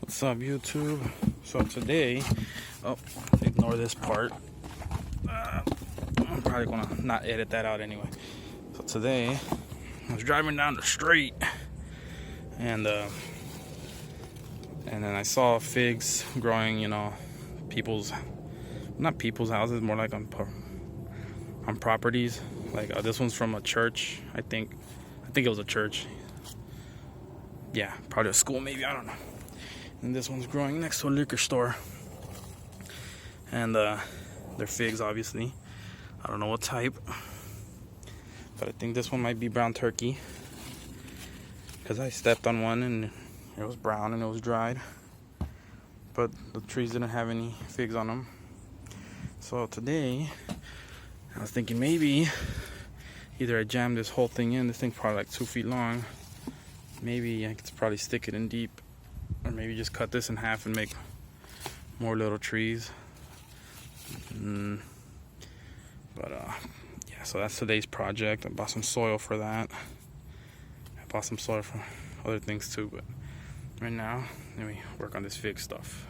What's up, YouTube? So today, ignore this part. I'm probably gonna not edit that out anyway. So today, I was driving down the street, and then I saw figs growing. Not people's houses, more like on properties. Like this one's from a church. I think it was a church. Yeah, probably a school, maybe, I don't know. And this one's growing next to a liquor store. And they're figs, obviously. I don't know what type, but I think this one might be brown turkey, because I stepped on one and it was brown and it was dried, but the trees didn't have any figs on them. So today I was thinking maybe either I jam this whole thing in. This thing's probably like 2 feet long. Maybe I could probably stick it in deep, or maybe just cut this in half and make more little trees. But yeah, so that's today's project. I bought some soil for that. I bought some soil for other things too, but right now let me work on this fig stuff.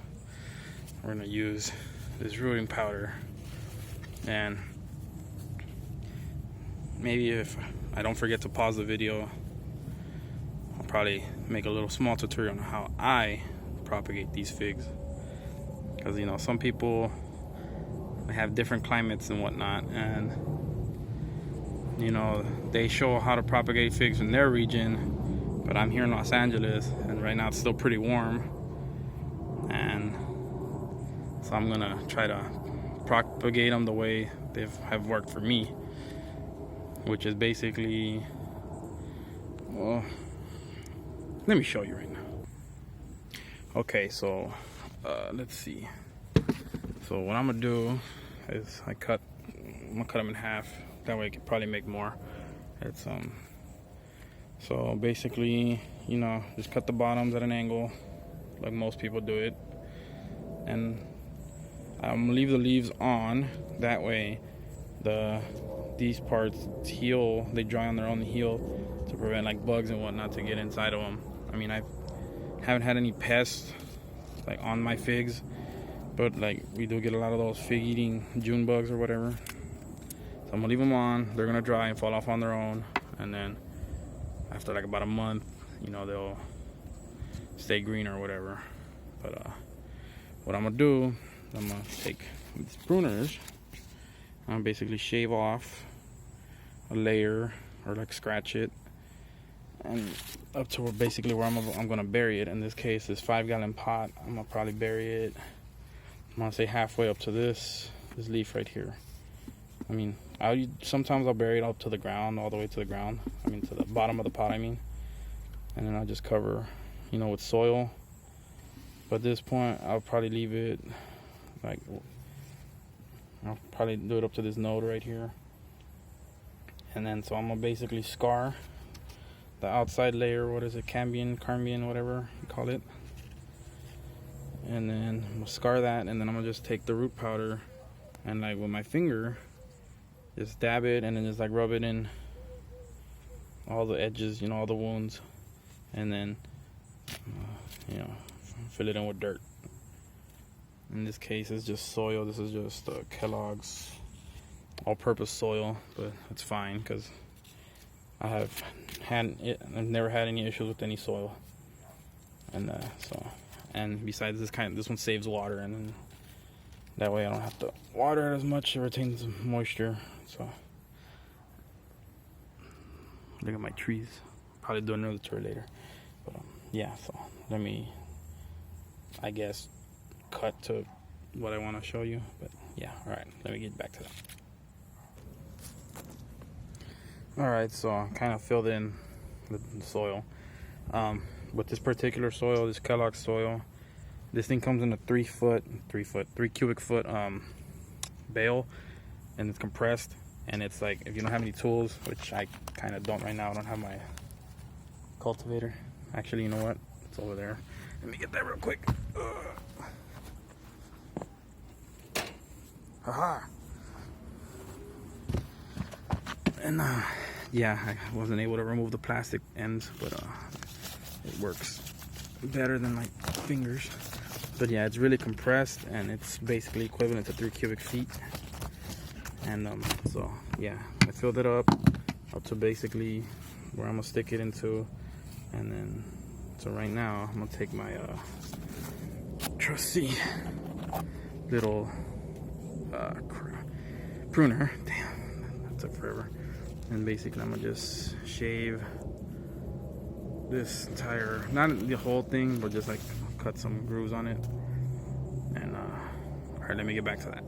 We're gonna use this rooting powder, and maybe if I don't forget to pause the video, I'll probably make a little small tutorial on how I propagate these figs, because some people have different climates and whatnot, and they show how to propagate figs in their region, but I'm here in Los Angeles and right now it's still pretty warm, and so I'm gonna try to propagate them the way they have worked for me, which is basically, well, let me show you right now. Okay, so let's see. So what I'm gonna do is I'm gonna cut them in half. That way I could probably make more. It's so basically, just cut the bottoms at an angle, like most people do it, and I'm gonna leave the leaves on. That way, these parts heal. They dry on their own, heal, to prevent like bugs and whatnot to get inside of them. I mean, I haven't had any pests like on my figs, but like we do get a lot of those fig eating June bugs or whatever. So I'm gonna leave them on. They're gonna dry and fall off on their own, and then after like about a month, they'll stay green or whatever. But what I'm gonna do, I'm gonna take these pruners and basically shave off a layer, or like scratch it, and up to basically where I'm gonna bury it. In this case, this 5-gallon pot, I'm gonna probably bury it, I'm gonna say halfway up to this leaf right here. I mean, sometimes I'll bury it up to the ground, all the way to the ground. I mean, to the bottom of the pot, and then I'll just cover, with soil. But at this point, I'll probably leave it like, I'll probably do it up to this node right here. And then, so I'm gonna basically scar the outside layer, what is it, cambium, whatever you call it. And then I'm gonna scar that, and then I'm gonna just take the root powder and like with my finger, just dab it, and then just like rub it in all the edges, all the wounds, and then fill it in with dirt. In this case, it's just soil. This is just Kellogg's all-purpose soil, but it's fine because I've never had any issues with any soil. And besides, this one saves water, and then that way I don't have to water it as much. It retains moisture. So look at my trees. Probably do another tour later. But yeah, so let me, I guess, cut to what I want to show you. But yeah, all right, let me get back to that. All right, so I kind of filled in the soil. With this particular soil, this Kellogg's soil, this thing comes in a 3 cubic foot bale, and it's compressed. And it's like, if you don't have any tools, which I kind of don't right now, I don't have my cultivator. Actually, you know what? It's over there. Let me get that real quick. Haha. And yeah, I wasn't able to remove the plastic ends, but it works better than like fingers. But yeah, it's really compressed, and it's basically equivalent to 3 cubic feet. And so yeah, I filled it up to basically where I'm gonna stick it into. And then, so right now I'm gonna take my trusty little pruner. Damn, that took forever. And basically I'm gonna just shave this entire, not the whole thing, but just like cut some grooves on it. And all right, let me get back to that.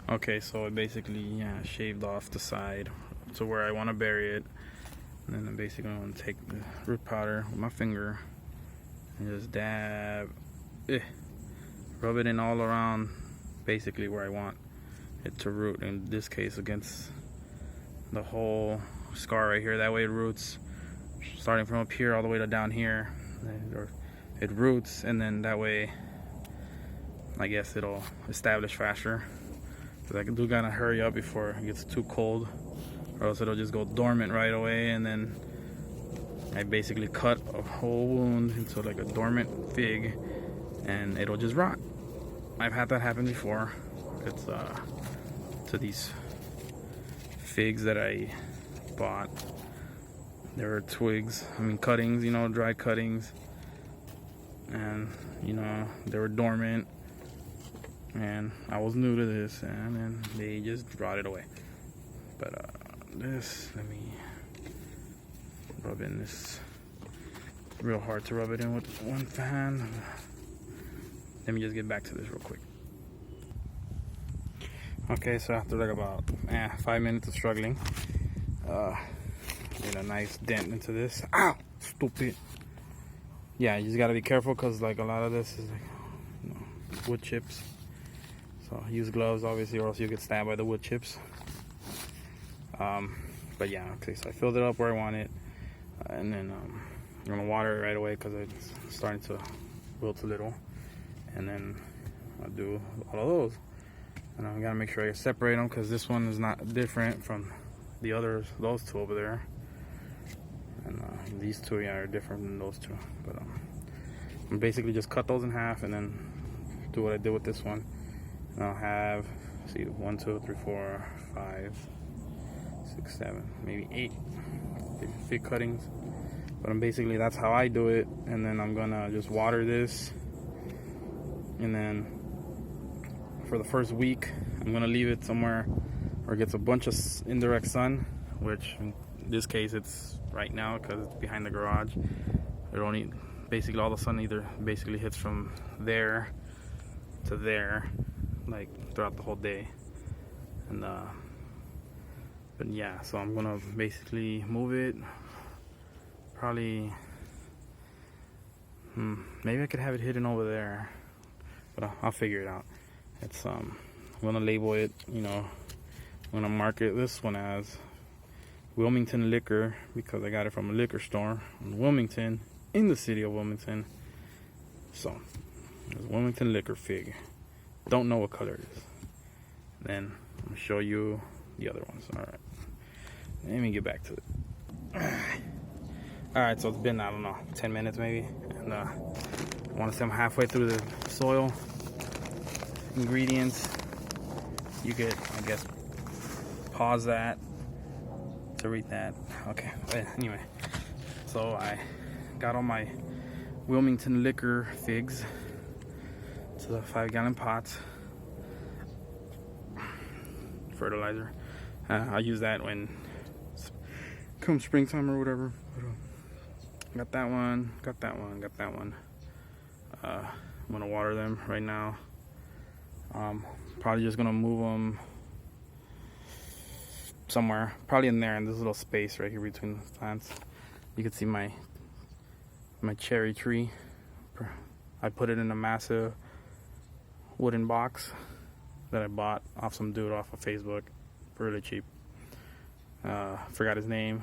Okay, so I basically shaved off the side to where I want to bury it. And then I'm basically going to take the root powder with my finger and just dab, rub it in all around, basically where I want it to root. In this case, against the whole scar right here. That way it roots, starting from up here all the way to down here. It roots, and then that way, I guess it'll establish faster. Because I do gotta hurry up before it gets too cold, or else it'll just go dormant right away, and then I basically cut a whole wound into like a dormant fig, and it'll just rot. I've had that happen before. It's to these figs that I bought. There were twigs, cuttings, dried cuttings, and they were dormant, and I was new to this, and then they just rotted away. But this, let me rub in this. Real hard to rub it in with one fan. Let me just get back to this real quick. Okay, so after like about 5 minutes of struggling, made a nice dent into this. Ow! Stupid. Yeah, you just gotta be careful, because like a lot of this is like wood chips. So use gloves obviously, or else you get stabbed by the wood chips. But yeah, okay, so I filled it up where I want it, and then I'm gonna water it right away because it's starting to wilt a little. And then I'll do all of those, and I gotta make sure I separate them, because this one is not different from the others, those two over there. And these two, are different than those two. But I'm basically just cut those in half, and then do what I did with this one. And I'll have, see, 1, 2, 3, 4, 5, 6, 7, maybe 8 fig cuttings. But basically that's how I do it. And then I'm gonna just water this, and then for the first week I'm gonna leave it somewhere where it gets a bunch of indirect sun, which in this case it's right now because it's behind the garage. It only, basically all the sun either basically hits from there to there, like throughout the whole day. And but yeah, so I'm gonna basically move it probably, maybe I could have it hidden over there, but I'll figure it out. It's I'm gonna label it, I'm gonna mark it, this one as Wilmington Liquor, because I got it from a liquor store in Wilmington, in the city of Wilmington. So it's Wilmington Liquor fig. Don't know what color it is. Then I'll show you the other ones. All right, let me get back to it. All right, so it's been, I don't know, 10 minutes maybe, and I want to say I'm halfway through the soil ingredients. You could, I guess, pause that to read that. Okay, but anyway, so I got all my Wilmington Liquor figs to the 5-gallon pots. Fertilizer. I use that when come springtime or whatever. Got that one, got that one, got that one. I'm gonna water them right now. Probably just gonna move them somewhere, probably in there, in this little space right here between the plants. You can see my cherry tree. I put it in a massive wooden box that I bought off some dude off of Facebook for really cheap. Forgot his name.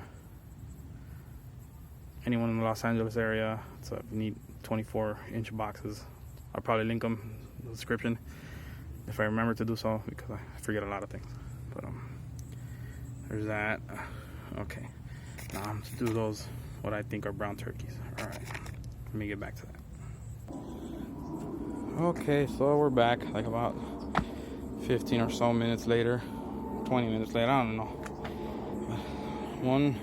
Anyone in the Los Angeles area, it's a neat 24-inch boxes. I'll probably link them in the description if I remember to do so, because I forget a lot of things. But there's that. Okay, now I'm to do those, what I think are brown turkeys. All right. Let me get back to that. Okay, so we're back, like about 15 or so minutes later, 20 minutes later, I don't know. One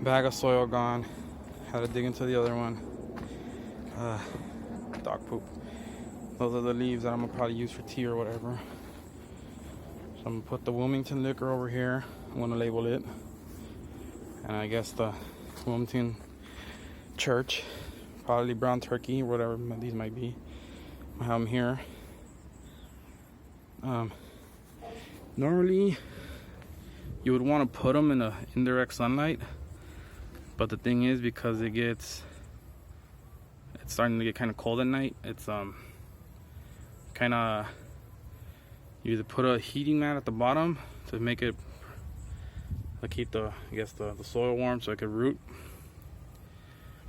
bag of soil gone. Had to dig into the other one. Dog poop. Those are the leaves that I'm gonna probably use for tea or whatever. So I'm gonna put the Wilmington liquor over here. I'm gonna label it. And I guess the Wilmington Church, probably brown turkey, whatever these might be. I have them here. Normally you would want to put them in a indirect sunlight, but the thing is, because it's starting to get kind of cold at night, it's kind of, you either put a heating mat at the bottom to make it, to keep the soil warm so it could root,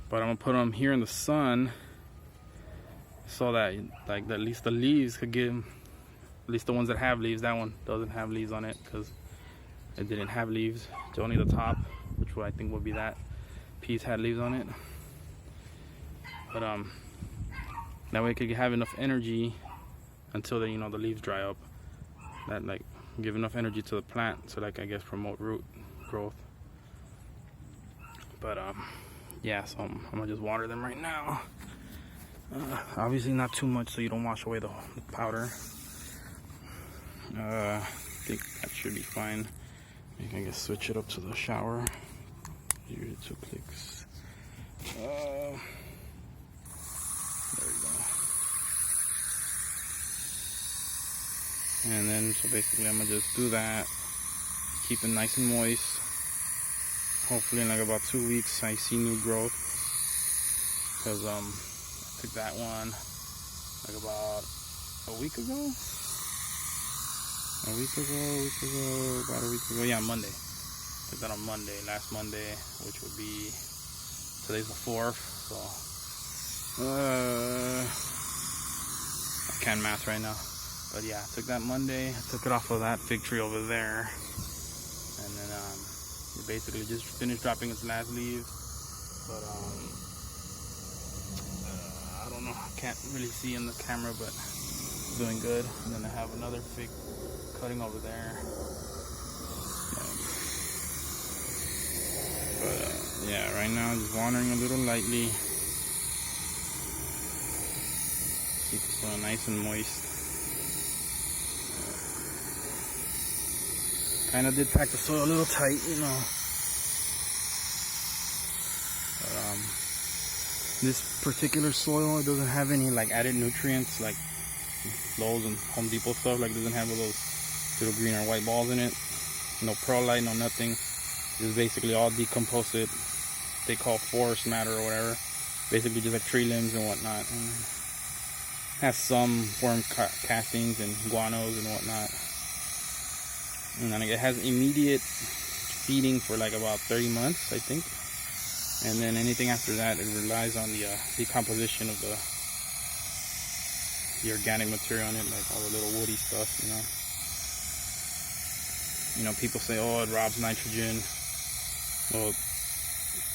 but I'm gonna put them here in the sun so that like at least the leaves could get, at least the ones that have leaves. That one doesn't have leaves on it because it didn't have leaves. It's only the top, which I think would be that piece, had leaves on it. But that way it could have enough energy until the the leaves dry up. That like give enough energy to the plant so like I guess promote root growth. But yeah, so I'm gonna just water them right now. Obviously not too much so you don't wash away the powder. I think that should be fine. You can just switch it up to the shower. Give it 2 clicks. There we go. And then so basically I'm gonna just do that. Keep it nice and moist. Hopefully in like about 2 weeks I see new growth. Because I took that one like about a week ago. About a week ago, yeah, Monday. Took that on Monday, last Monday, which would be, today's the 4th, so, I can't math right now, but yeah, I took that Monday, I took it off of that fig tree over there, and then, it basically just finished dropping its last leaves, but, I don't know, I can't really see in the camera, but it's doing good. And then I have another fig cutting over there. But yeah, right now I'm just watering a little lightly. Keep the soil nice and moist. Kind of did pack the soil a little tight, But, this particular soil, it doesn't have any like added nutrients like Lowe's and Home Depot stuff. Like, it doesn't have all those little green or white balls in it. No perlite, no nothing. It's basically all decomposed, they call forest matter or whatever. Basically just like tree limbs and whatnot. And has some worm castings and guanos and whatnot. And then it has immediate feeding for like about 30 months, I think. And then anything after that, it relies on the decomposition of the organic material in it, like all the little woody stuff, people say, oh, it robs nitrogen. Well,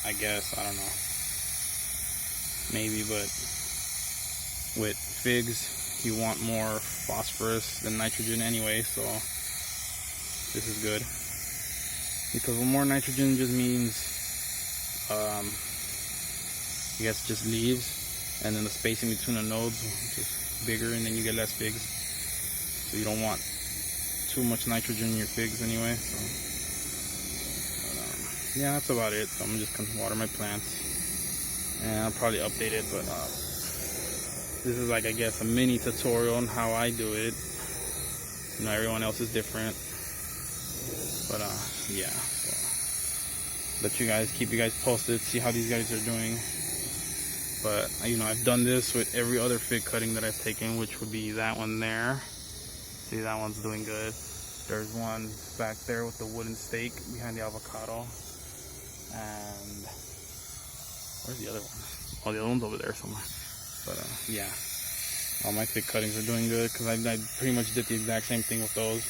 I guess, I don't know. Maybe, but with figs, you want more phosphorus than nitrogen anyway, so this is good. Because more nitrogen just means, I guess, just leaves, and then the spacing between the nodes is just bigger, and then you get less figs. So you don't want too much nitrogen in your figs anyway. So, yeah, that's about it. So I'm just gonna water my plants, and I'll probably update it. But this is like, I guess, a mini tutorial on how I do it. Everyone else is different. But yeah. So, keep you guys posted, see how these guys are doing. But I've done this with every other fig cutting that I've taken, which would be that one there. See, that one's doing good. There's one back there with the wooden stake behind the avocado. And where's the other one? Oh, the other one's over there somewhere. But yeah, all my fig cuttings are doing good because I pretty much did the exact same thing with those.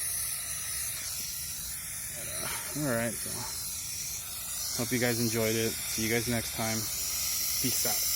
But, all right, so hope you guys enjoyed it. See you guys next time. Peace out.